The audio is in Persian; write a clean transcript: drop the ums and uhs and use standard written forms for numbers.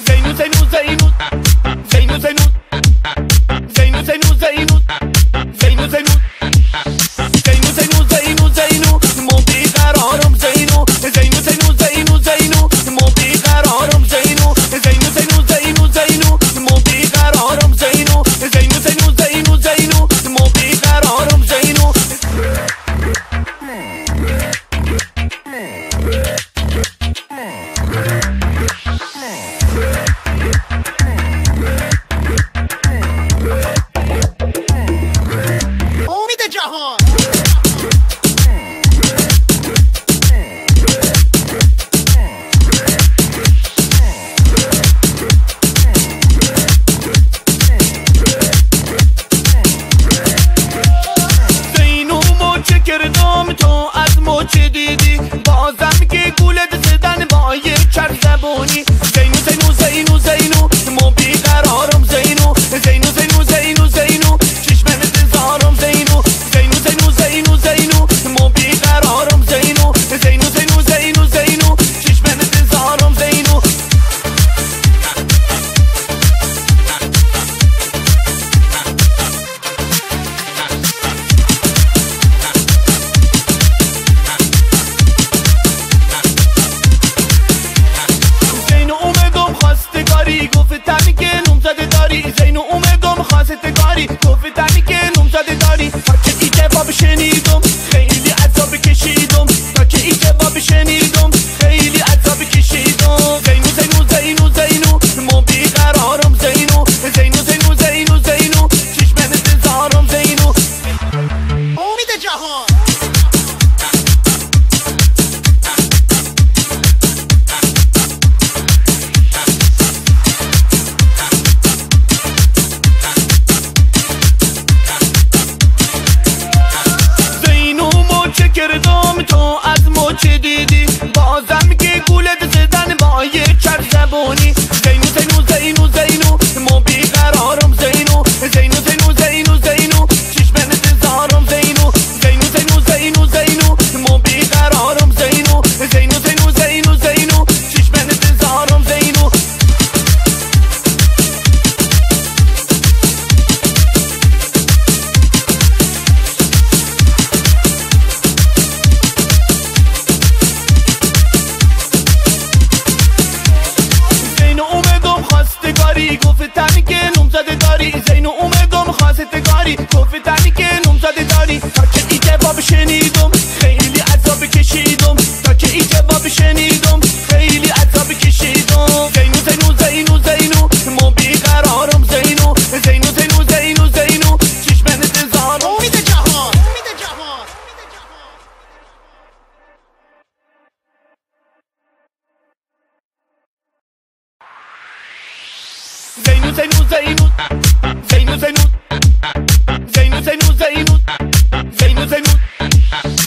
زینو زینو زینو زینو زینو زینو زینو زینو زینو زینو زینو زینو زینو زینو مو بیقرارم زینو زینو زینو زینو زینو مو بیقرارم زینو زینو زینو زینو زینو مو بیقرارم زینو زینو زینو زینو زینو مو بیقرارم زینو کردم تو از مچ دیدی بازم که گولت زدن با یک چرخ زبونی زینو زینو زینو زینو مو بیقرارم زینو زینو زینو زینو زینو چشم انتظارم زینو زینو زینو زینو زینو مو بیقرارم زینو زینو زینو زینو زینو چشم انتظارم زینو گفتمی که نوم زده داری زینو اومدم خواستگاری گفتمی که نوم زده داری تا که ای جواب شنیدم خیلی عذاب کشیدم تا که ای جواب شنیدم خیلی عذاب کشیدم زینو زینو زینو زینو مو بیقرارم زینو زینو زینو زینو زینو چشم انتظارم زینو امید جهان کردم تو از مچ دیدی بازم که گولت زدن با یک چرخ زبونی زینو زینو زینو زینو مو بیقرارم زینو زینو زینو زینو زینو چشم انتظارم زینو زینو زینو زینو زینو مو بیقرارم زینو زینو زینو زینو زینو چشم انتظارم زینو گفتمی که نوم زده داری زینو اومدم خواستگاری گفتمی که نوم زده داری تا که ای جواب شنیدم خیلی عذاب کشیدم تا که ای جواب شنیدم خیلی عذاب کشیدم زینو زینو زینو زینو مو بیقرارم زینو زینو زینو زینو زینو چشم انتظارم امید جهان زینو زینو زینو زینو زینو زینو زینو زینو زینو زینو